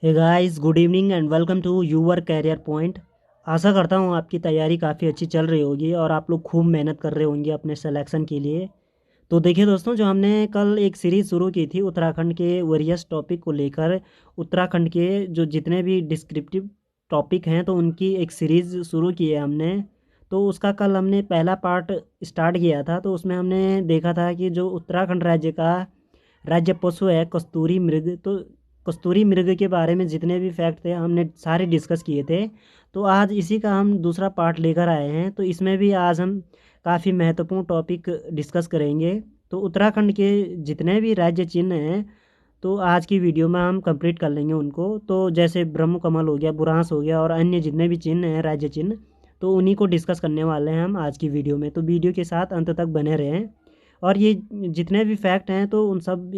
Hey guys, good evening and welcome to your career point. आशा करता हूँ आपकी तैयारी काफ़ी अच्छी चल रही होगी और आप लोग खूब मेहनत कर रहे होंगे अपने सिलेक्शन के लिए। तो देखिए दोस्तों, जो हमने कल एक सीरीज़ शुरू की थी उत्तराखंड के वेरियस टॉपिक को लेकर, उत्तराखंड के जो जितने भी डिस्क्रिप्टिव टॉपिक हैं तो उनकी एक सीरीज़ शुरू की है हमने। तो उसका कल हमने पहला पार्ट स्टार्ट किया था। तो उसमें हमने देखा था कि जो उत्तराखंड राज्य का राज्य पशु है कस्तूरी मृग। तो कस्तूरी मृग के बारे में जितने भी फैक्ट थे हमने सारे डिस्कस किए थे। तो आज इसी का हम दूसरा पार्ट लेकर आए हैं। तो इसमें भी आज हम काफ़ी महत्वपूर्ण टॉपिक डिस्कस करेंगे। तो उत्तराखंड के जितने भी राज्य चिन्ह हैं तो आज की वीडियो में हम कंप्लीट कर लेंगे उनको। तो जैसे ब्रह्म कमल हो गया, बुरांस हो गया और अन्य जितने भी चिन्ह हैं राज्य चिन्ह, तो उन्हीं को डिस्कस करने वाले हैं हम आज की वीडियो में। तो वीडियो के साथ अंत तक बने रहें। और ये जितने भी फैक्ट हैं तो उन सब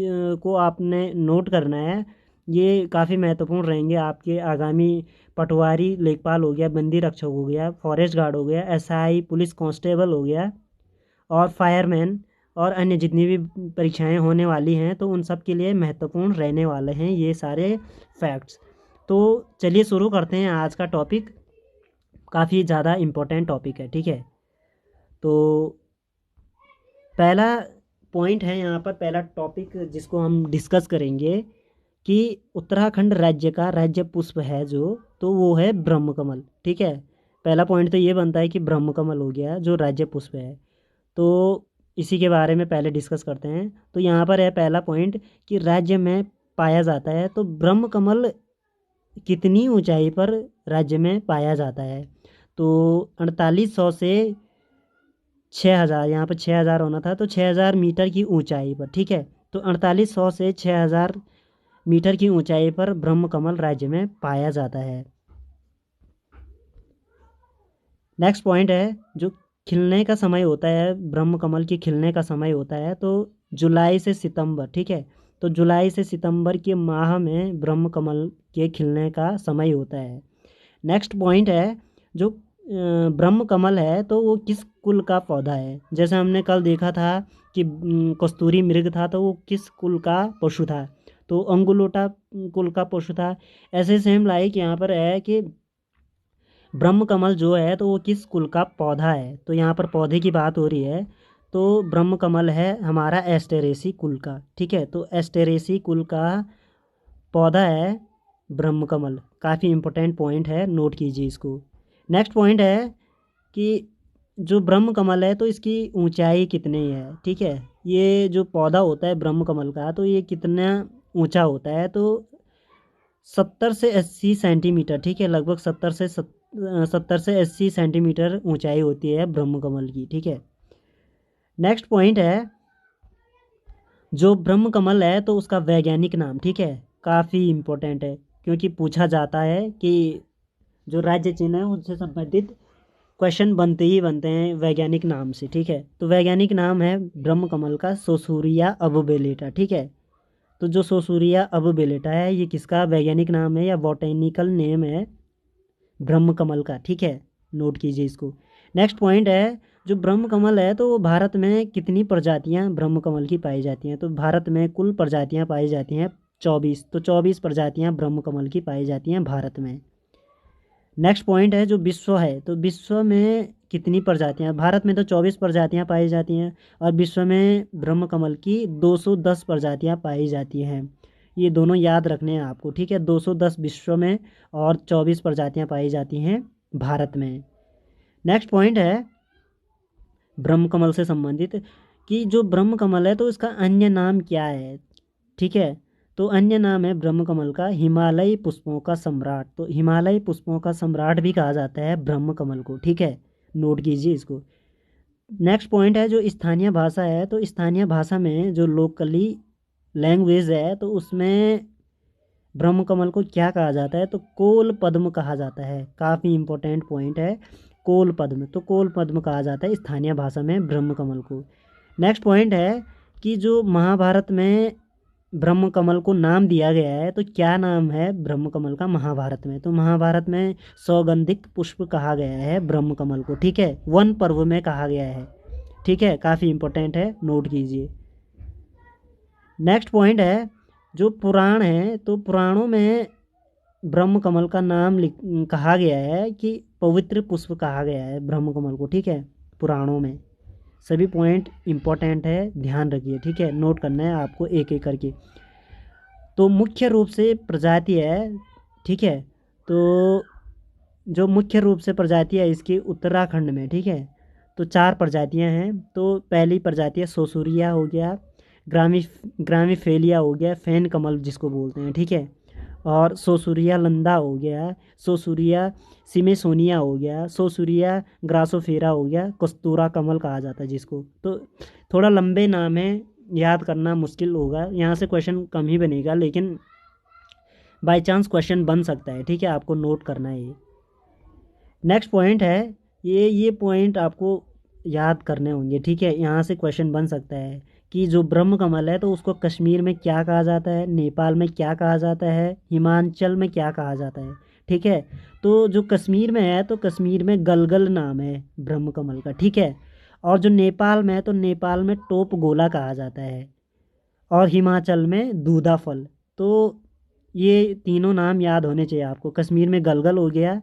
को आपने नोट करना है। ये काफ़ी महत्वपूर्ण रहेंगे आपके आगामी पटवारी लेखपाल हो गया, बंदी रक्षक हो गया, फॉरेस्ट गार्ड हो गया, एसआई पुलिस कांस्टेबल हो गया और फायरमैन और अन्य जितनी भी परीक्षाएं होने वाली हैं तो उन सब के लिए महत्वपूर्ण रहने वाले हैं ये सारे फैक्ट्स। तो चलिए शुरू करते हैं आज का टॉपिक। काफ़ी ज़्यादा इम्पोर्टेंट टॉपिक है, ठीक है। तो पहला पॉइंट है यहाँ पर, पहला टॉपिक जिसको हम डिस्कस करेंगे कि उत्तराखंड राज्य का राज्य पुष्प है जो, तो वो है ब्रह्मकमल, ठीक है। पहला पॉइंट तो ये बनता है कि ब्रह्मकमल हो गया जो राज्य पुष्प है। तो इसी के बारे में पहले डिस्कस करते हैं। तो यहाँ पर है पहला पॉइंट कि राज्य में पाया जाता है। तो ब्रह्मकमल कितनी ऊंचाई पर राज्य में पाया जाता है? तो 4800 से 6000, यहाँ पर 6000 होना था, तो 6000 मीटर की ऊंचाई पर, ठीक है। तो 4800 से 6000 मीटर की ऊंचाई पर ब्रह्मकमल राज्य में पाया जाता है। नेक्स्ट पॉइंट है जो खिलने का समय होता है, ब्रह्मकमल के खिलने का समय होता है तो जुलाई से सितंबर, ठीक है। तो जुलाई से सितंबर के माह में ब्रह्मकमल के खिलने का समय होता है। नेक्स्ट पॉइंट है जो ब्रह्म कमल है तो वो किस कुल का पौधा है? जैसे हमने कल देखा था कि कस्तूरी मृग था तो वो किस कुल का पशु था? तो अंगुलोटा कुल का पशु था। ऐसे सेम लाइक यहाँ पर है कि ब्रह्म कमल जो है तो वो किस कुल का पौधा है? तो यहाँ पर पौधे की बात हो रही है। तो ब्रह्म कमल है हमारा एस्टेरेसी कुल का, ठीक है। तो एस्टेरेसी कुल का पौधा है ब्रह्म कमल। काफ़ी इंपॉर्टेंट पॉइंट है, नोट कीजिए इसको। नेक्स्ट पॉइंट है कि जो ब्रह्म कमल है तो इसकी ऊंचाई कितनी है, ठीक है। ये जो पौधा होता है ब्रह्म कमल का तो ये कितना ऊंचा होता है? तो 70 से 80 सेंटीमीटर, ठीक है। लगभग 70 से 80 सेंटीमीटर ऊंचाई होती है ब्रह्म कमल की, ठीक है। नेक्स्ट पॉइंट है जो ब्रह्म कमल है तो उसका वैज्ञानिक नाम, ठीक है। काफ़ी इम्पोर्टेंट है क्योंकि पूछा जाता है कि जो राज्य चिन्ह है उनसे संबंधित क्वेश्चन बनते ही बनते हैं वैज्ञानिक नाम से, ठीक है। तो वैज्ञानिक नाम है ब्रह्म कमल का सोसूरिया अबोबेलेटा, ठीक है। तो जो सोसूरिया अबोबेलेटा है ये किसका वैज्ञानिक नाम है या बॉटेनिकल नेम है? ब्रह्म कमल का, ठीक है। नोट कीजिए इसको। नेक्स्ट पॉइंट है जो ब्रह्म कमल है तो भारत में कितनी प्रजातियां ब्रह्म कमल की पाई जाती हैं? तो भारत में कुल प्रजातियां पाई जाती हैं 24। तो 24 प्रजातियां ब्रह्म कमल की पाई जाती हैं भारत में। नेक्स्ट पॉइंट है जो विश्व है तो विश्व में कितनी प्रजातियां? भारत में तो 24 प्रजातियां पाई जाती हैं और विश्व में ब्रह्म कमल की 210 प्रजातियां पाई जाती हैं। ये दोनों याद रखने हैं आपको, ठीक है। 210 विश्व में और 24 प्रजातियां पाई जाती हैं भारत में। नेक्स्ट पॉइंट है ब्रह्म कमल से संबंधित कि जो ब्रह्म कमल है तो इसका अन्य नाम क्या है, ठीक है। तो अन्य नाम है ब्रह्म कमल का हिमालयी पुष्पों का सम्राट। तो हिमालयी पुष्पों का सम्राट भी कहा जाता है ब्रह्म कमल को, ठीक है। नोट कीजिए इसको। नेक्स्ट पॉइंट है जो स्थानीय भाषा है तो स्थानीय भाषा में जो लोकली लैंग्वेज है तो उसमें ब्रह्म कमल को क्या कहा जाता है? तो कोल पद्म कहा जाता है। काफ़ी इंपॉर्टेंट पॉइंट है, कोल पद्म। तो कोल पद्म कहा जाता है स्थानीय भाषा में ब्रह्म कमल को। नेक्स्ट पॉइंट है कि जो महाभारत में ब्रह्म कमल को नाम दिया गया है तो क्या नाम है ब्रह्म कमल का महाभारत में? तो महाभारत में सौगंधिक पुष्प कहा गया है ब्रह्म कमल को, ठीक है। वन पर्व में कहा गया है, ठीक है। काफ़ी इंपॉर्टेंट है, नोट कीजिए। नेक्स्ट पॉइंट है जो पुराण है तो पुराणों में ब्रह्म कमल का नाम कहा गया है कि पवित्र पुष्प कहा गया है ब्रह्म कमल को, ठीक है, पुराणों में। सभी पॉइंट इम्पोर्टेंट है, ध्यान रखिए, ठीक है, नोट करना है आपको एक एक करके। तो मुख्य रूप से प्रजाति है, ठीक है, तो जो मुख्य रूप से प्रजाति है इसकी उत्तराखंड में, ठीक है, तो 4 प्रजातियां हैं। तो पहली प्रजाति है सोसूरिया हो गया, ग्रामी ग्रामीफेलिया हो गया, फैन कमल जिसको बोलते हैं, ठीक है, और सोसूरिया लंदा हो गया, सोसूरिया सिमेसोनिया हो गया, सोसूरिया ग्रासोफेरा हो गया, कस्तूरा कमल कहा जाता है जिसको। तो थोड़ा लंबे नाम है, याद करना मुश्किल होगा, यहाँ से क्वेश्चन कम ही बनेगा, लेकिन बाय चांस क्वेश्चन बन सकता है, ठीक है, आपको नोट करना है ये। नेक्स्ट पॉइंट है, ये पॉइंट आपको याद करने होंगे, ठीक है, यहाँ से क्वेश्चन बन सकता है कि जो ब्रह्म कमल है तो उसको कश्मीर में क्या कहा जाता है, नेपाल में क्या कहा जाता है, हिमाचल में क्या कहा जाता है, ठीक है। तो जो कश्मीर में है तो कश्मीर में गलगल नाम है ब्रह्म कमल का, ठीक है, और जो नेपाल में है तो नेपाल में टोप गोला कहा जाता है, और हिमाचल में दूधा फल। तो ये तीनों नाम याद होने चाहिए आपको, कश्मीर में गलगल हो गया,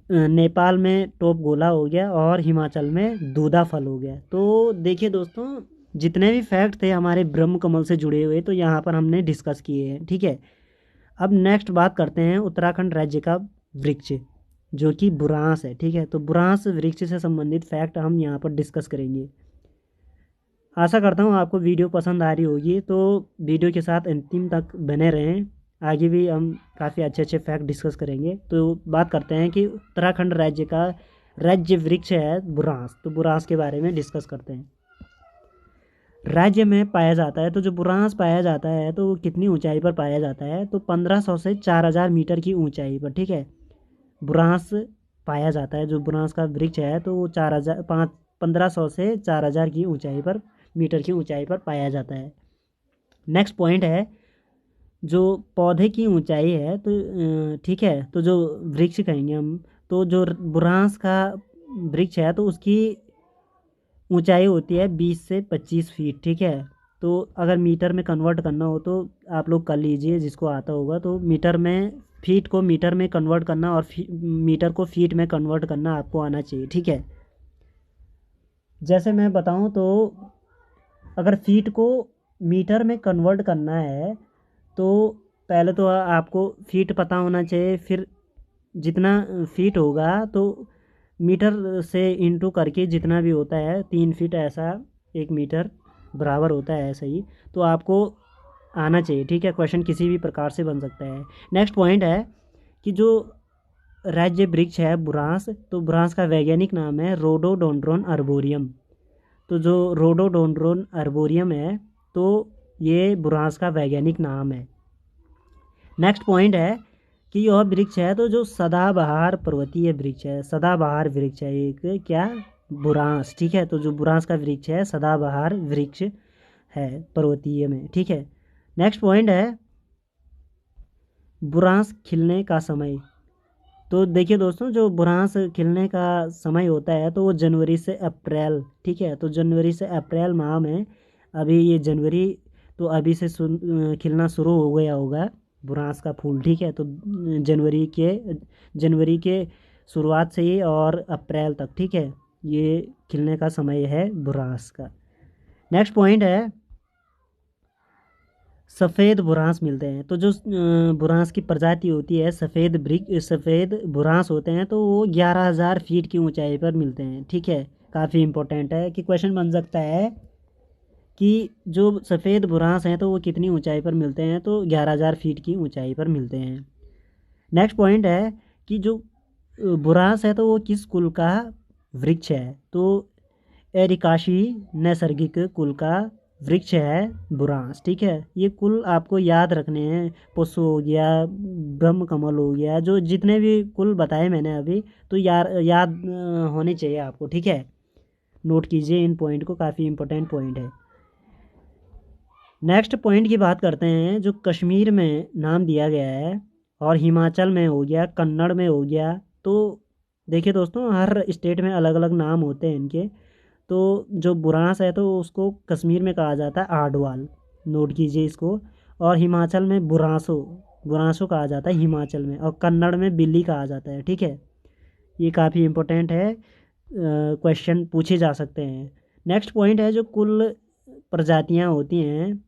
नेपाल में टोप गोला हो गया, और हिमाचल में दूधा फल हो गया। तो देखिए दोस्तों, जितने भी फैक्ट थे हमारे ब्रह्म कमल से जुड़े हुए तो यहाँ पर हमने डिस्कस किए हैं, ठीक है। अब नेक्स्ट बात करते हैं उत्तराखंड राज्य का वृक्ष, जो कि बुरांस है, ठीक है। तो बुरांस वृक्ष से संबंधित फैक्ट हम यहाँ पर डिस्कस करेंगे। आशा करता हूँ आपको वीडियो पसंद आ रही होगी, तो वीडियो के साथ अंतिम तक बने रहें, आगे भी हम काफ़ी अच्छे अच्छे फैक्ट डिस्कस करेंगे। तो बात करते हैं कि उत्तराखंड राज्य का राज्य वृक्ष है बुरांस, तो बुरांस के बारे में डिस्कस करते हैं। राज्य में पाया जाता है, तो जो बुरांस पाया जाता है तो वो कितनी ऊंचाई पर पाया जाता है, तो 1500 से 4000 मीटर की ऊंचाई पर, ठीक है, बुरांस पाया जाता है। जो बुरांस का वृक्ष है तो वो 1500 से 4000 की ऊंचाई पर, मीटर की ऊंचाई पर पाया जाता है। नेक्स्ट पॉइंट है, जो पौधे की ऊंचाई है तो ठीक है, तो जो वृक्ष कहेंगे हम, तो जो बुरांस का वृक्ष है तो उसकी ऊंचाई होती है 20 से 25 फीट, ठीक है। तो अगर मीटर में कन्वर्ट करना हो तो आप लोग कर लीजिए, जिसको आता होगा, तो मीटर में, फीट को मीटर में कन्वर्ट करना और मीटर को फीट में कन्वर्ट करना आपको आना चाहिए, ठीक है। जैसे मैं बताऊं तो अगर फीट को मीटर में कन्वर्ट करना है तो पहले तो आपको फीट पता होना चाहिए, फिर जितना फीट होगा तो मीटर से इंटू करके जितना भी होता है 3 फीट, ऐसा 1 मीटर बराबर होता है, ऐसा ही तो आपको आना चाहिए, ठीक है। क्वेश्चन किसी भी प्रकार से बन सकता है। नेक्स्ट पॉइंट है कि जो राज्य वृक्ष है बुरांस, तो बुरांस का वैज्ञानिक नाम है रोडोडोंड्रोन अर्बोरियम। तो जो रोडोडोंड्रोन अर्बोरियम है तो ये बुरांस का वैज्ञानिक नाम है। नेक्स्ट पॉइंट है कि यह वृक्ष है तो जो सदाबहार पर्वतीय वृक्ष है, सदाबहार वृक्ष है एक, क्या, बुरांस, ठीक है। तो जो बुरांस का वृक्ष है सदाबहार वृक्ष है पर्वतीय में, ठीक है। नेक्स्ट पॉइंट है बुरांस खिलने का समय। तो देखिए दोस्तों, जो बुरांस खिलने का समय होता है तो वो जनवरी से अप्रैल, ठीक है। तो जनवरी से अप्रैल माह में, अभी ये जनवरी, तो अभी से खिलना शुरू हो गया होगा बुरांस का फूल, ठीक है। तो जनवरी के शुरुआत से ही और अप्रैल तक, ठीक है, ये खिलने का समय है बुरांस का। नेक्स्ट पॉइंट है सफ़ेद बुरांस मिलते हैं। तो जो बुरांस की प्रजाति होती है, सफ़ेद बुरांस होते हैं, तो वो 11,000 फीट की ऊंचाई पर मिलते हैं, ठीक है। काफ़ी इंपॉर्टेंट है कि क्वेश्चन बन सकता है कि जो सफ़ेद बुरांस हैं तो वो कितनी ऊंचाई पर मिलते हैं, तो 11,000 फीट की ऊंचाई पर मिलते हैं। नेक्स्ट पॉइंट है कि जो बुरांस है तो वो किस कुल का वृक्ष है, तो एरिकाशी नैसर्गिक कुल का वृक्ष है बुरांस, ठीक है। ये कुल आपको याद रखने हैं, पुष्प हो गया, ब्रह्म कमल हो गया, जो जितने भी कुल बताए मैंने अभी, तो याद होने चाहिए आपको, ठीक है। नोट कीजिए इन पॉइंट को, काफ़ी इंपॉर्टेंट पॉइंट है। नेक्स्ट पॉइंट की बात करते हैं, जो कश्मीर में नाम दिया गया है और हिमाचल में हो गया, कन्नड़ में हो गया। तो देखिए दोस्तों, हर स्टेट में अलग अलग नाम होते हैं इनके। तो जो बुरांस है तो उसको कश्मीर में कहा जाता है आडवाल, नोट कीजिए इसको, और हिमाचल में बुरांसो, बुरांस को कहा जाता है हिमाचल में, और कन्नड़ में बिल्ली कहा जाता है। ठीक है, ये काफ़ी इम्पोर्टेंट है, क्वेश्चन पूछे जा सकते हैं। नेक्स्ट पॉइंट है जो कुल प्रजातियां होती हैं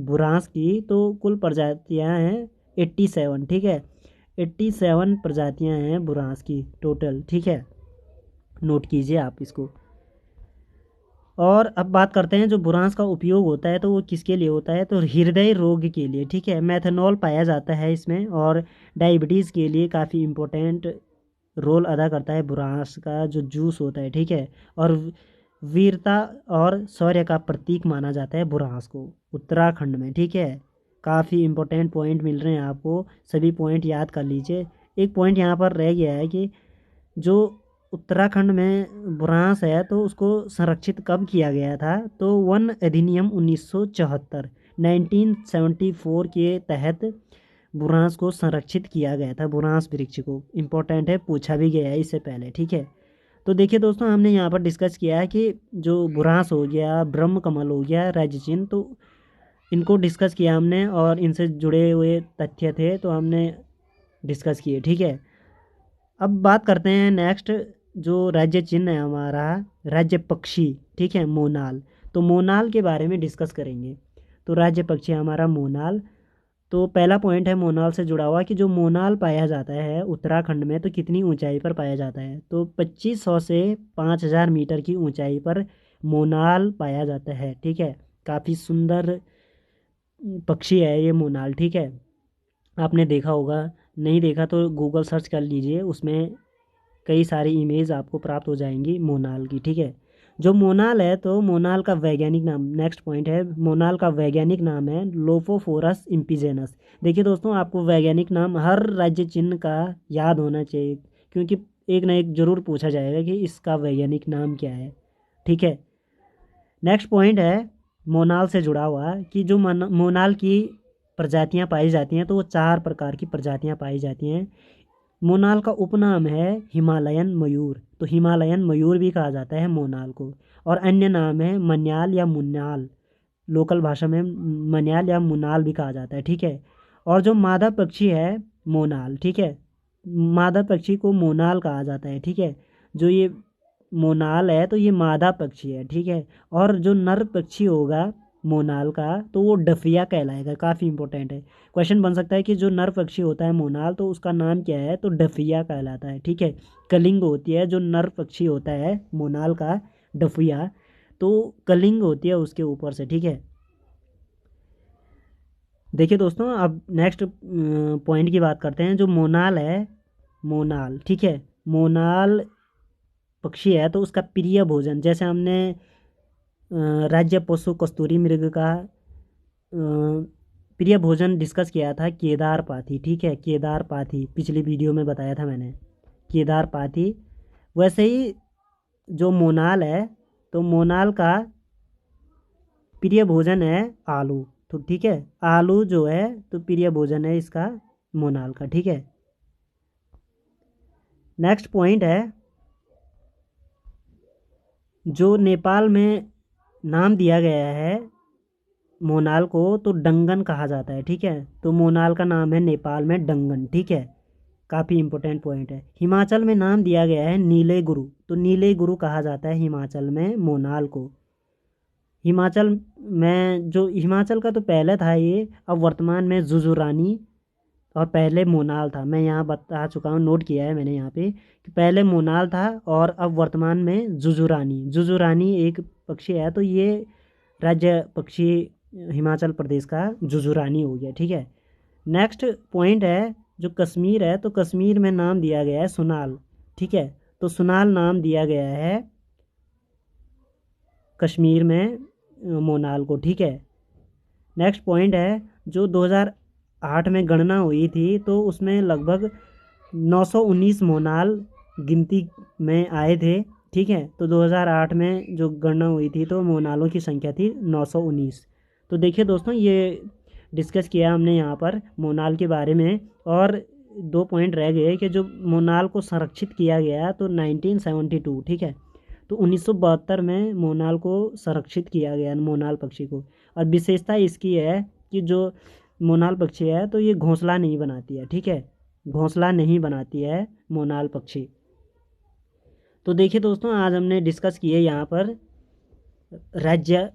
बुरांस की, तो कुल प्रजातियां हैं 87। ठीक है, 87 प्रजातियां हैं बुरांस की टोटल। ठीक है, नोट कीजिए आप इसको। और अब बात करते हैं जो बुरांस का उपयोग होता है तो वो किसके लिए होता है, तो हृदय रोग के लिए। ठीक है, मेथनॉल पाया जाता है इसमें, और डायबिटीज़ के लिए काफ़ी इम्पोर्टेंट रोल अदा करता है बुरांस का जो जूस होता है। ठीक है, और वीरता और शौर्य का प्रतीक माना जाता है बुरांस को उत्तराखंड में। ठीक है, काफ़ी इम्पोर्टेंट पॉइंट मिल रहे हैं आपको, सभी पॉइंट याद कर लीजिए। एक पॉइंट यहाँ पर रह गया है कि जो उत्तराखंड में बुरांस है तो उसको संरक्षित कब किया गया था, तो वन अधिनियम 1974 1974 के तहत बुरांस को संरक्षित किया गया था। बुरांस वृक्ष को इम्पोर्टेंट है, पूछा भी गया है इससे पहले। ठीक है, तो देखिए दोस्तों, हमने यहाँ पर डिस्कस किया है कि जो बुरांस हो गया, ब्रह्म कमल हो गया, राज्य चिन्ह, तो इनको डिस्कस किया हमने, और इनसे जुड़े हुए तथ्य थे तो हमने डिस्कस किए। ठीक है, अब बात करते हैं नेक्स्ट, जो राज्य चिन्ह है हमारा, राज्य पक्षी। ठीक है, मोनाल। तो मोनाल के बारे में डिस्कस करेंगे। तो राज्य पक्षी हमारा मोनाल। तो पहला पॉइंट है मोनाल से जुड़ा हुआ कि जो मोनाल पाया जाता है उत्तराखंड में तो कितनी ऊंचाई पर पाया जाता है, तो 2500 से 5000 मीटर की ऊंचाई पर मोनाल पाया जाता है। ठीक है, काफ़ी सुंदर पक्षी है ये मोनाल। ठीक है, आपने देखा होगा, नहीं देखा तो गूगल सर्च कर लीजिए, उसमें कई सारी इमेज आपको प्राप्त हो जाएंगी मोनाल की। ठीक है, जो मोनाल है तो मोनाल का वैज्ञानिक नाम, नेक्स्ट पॉइंट है, मोनाल का वैज्ञानिक नाम है लोफोफोरस इम्पिजेनस। देखिए दोस्तों, आपको वैज्ञानिक नाम हर राज्य चिन्ह का याद होना चाहिए, क्योंकि एक ना एक जरूर पूछा जाएगा कि इसका वैज्ञानिक नाम क्या है। ठीक है, नेक्स्ट पॉइंट है मोनाल से जुड़ा हुआ कि जो मोनाल की प्रजातियां पाई जाती हैं तो वो 4 प्रकार की प्रजातियां पाई जाती हैं। मोनाल का उपनाम है हिमालयन मयूर, तो हिमालयन मयूर भी कहा जाता है मोनाल को, और अन्य नाम है मन्याल या मुन्नाल, लोकल भाषा में मन्याल या मुनाल भी कहा जाता है। ठीक है, और जो मादा पक्षी है मोनाल। ठीक है, मादा पक्षी को मोनाल कहा जाता है। ठीक है, जो ये मोनाल है तो ये मादा पक्षी है। ठीक है, और जो नर पक्षी होगा मोनाल का तो वो डफिया कहलाएगा। काफ़ी इंपॉर्टेंट है, क्वेश्चन बन सकता है कि जो नर पक्षी होता है मोनाल तो उसका नाम क्या है, तो डफिया कहलाता है। ठीक है, कलिंग होती है जो नर पक्षी होता है मोनाल का, डफिया, तो कलिंग होती है उसके ऊपर से। ठीक है, देखिए दोस्तों, अब नेक्स्ट पॉइंट की बात करते हैं। जो मोनाल है, मोनाल, ठीक है, मोनाल पक्षी है तो उसका प्रिय भोजन, जैसे हमने राज्य पशु कस्तूरी मृग का प्रिय भोजन डिस्कस किया था केदार पाथी। ठीक है, केदार पाथी पिछली वीडियो में बताया था मैंने, केदार पाथी। वैसे ही जो मोनाल है तो मोनाल का प्रिय भोजन है आलू। तो ठीक है, आलू जो है तो प्रिय भोजन है इसका मोनाल का। ठीक है, नेक्स्ट पॉइंट है जो नेपाल में नाम दिया गया है मोनाल को तो डंगन कहा जाता है। ठीक है, तो मोनाल का नाम है नेपाल में डंगन। ठीक है, काफ़ी इंपॉर्टेंट पॉइंट है। हिमाचल में नाम दिया गया है नीले गुरु, तो नीले गुरु कहा जाता है हिमाचल में मोनाल को। हिमाचल में जो हिमाचल का तो पहले था ये, अब वर्तमान में जुजुरानी, और पहले मोनाल था। मैं यहाँ बता चुका हूँ, नोट किया है मैंने यहाँ पे कि पहले मोनाल था और अब वर्तमान में जुजुरानी। जुजुरानी एक पक्षी है, तो ये राज्य पक्षी हिमाचल प्रदेश का जुजुरानी हो गया। ठीक है, नेक्स्ट पॉइंट है जो कश्मीर है, तो कश्मीर में नाम दिया गया है सुनाल। ठीक है, तो सुनाल नाम दिया गया है कश्मीर में मोनाल को। ठीक है, नेक्स्ट पॉइंट है जो 2008 में गणना हुई थी तो उसमें लगभग 919 मोनाल गिनती में आए थे। ठीक है, तो 2008 में जो गणना हुई थी तो मोनालों की संख्या थी 919। तो देखिए दोस्तों, ये डिस्कस किया हमने यहाँ पर मोनाल के बारे में, और 2 पॉइंट रह गए कि जो मोनाल को संरक्षित किया गया तो 1972। ठीक है, तो 1972 में मोनाल को संरक्षित किया गया, मोनाल पक्षी को। और विशेषता इसकी है कि जो मोनाल पक्षी है तो ये घोंसला नहीं बनाती है, ठीक है, घोंसला नहीं बनाती है मोनाल पक्षी। तो देखिए दोस्तों, आज हमने डिस्कस किए यहाँ पर राज्य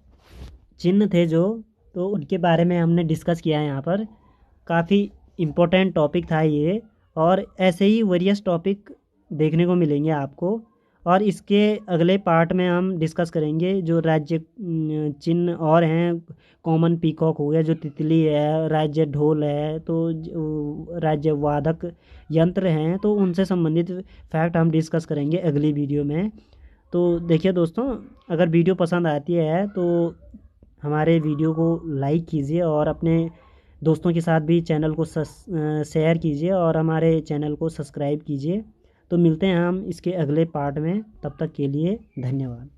चिन्ह थे जो, तो उनके बारे में हमने डिस्कस किया है यहाँ पर। काफ़ी इम्पोर्टेंट टॉपिक था ये, और ऐसे ही वेरियस टॉपिक देखने को मिलेंगे आपको। और इसके अगले पार्ट में हम डिस्कस करेंगे जो राज्य चिन्ह और हैं। कॉमन पीकॉक हो गया जो तितली है, राज्य ढोल है, तो राज्य वादक यंत्र हैं, तो उनसे संबंधित फैक्ट हम डिस्कस करेंगे अगली वीडियो में। तो देखिए दोस्तों, अगर वीडियो पसंद आती है तो हमारे वीडियो को लाइक कीजिए, और अपने दोस्तों के साथ भी चैनल को शेयर कीजिए, और हमारे चैनल को सब्सक्राइब कीजिए। तो मिलते हैं हम इसके अगले पार्ट में, तब तक के लिए धन्यवाद।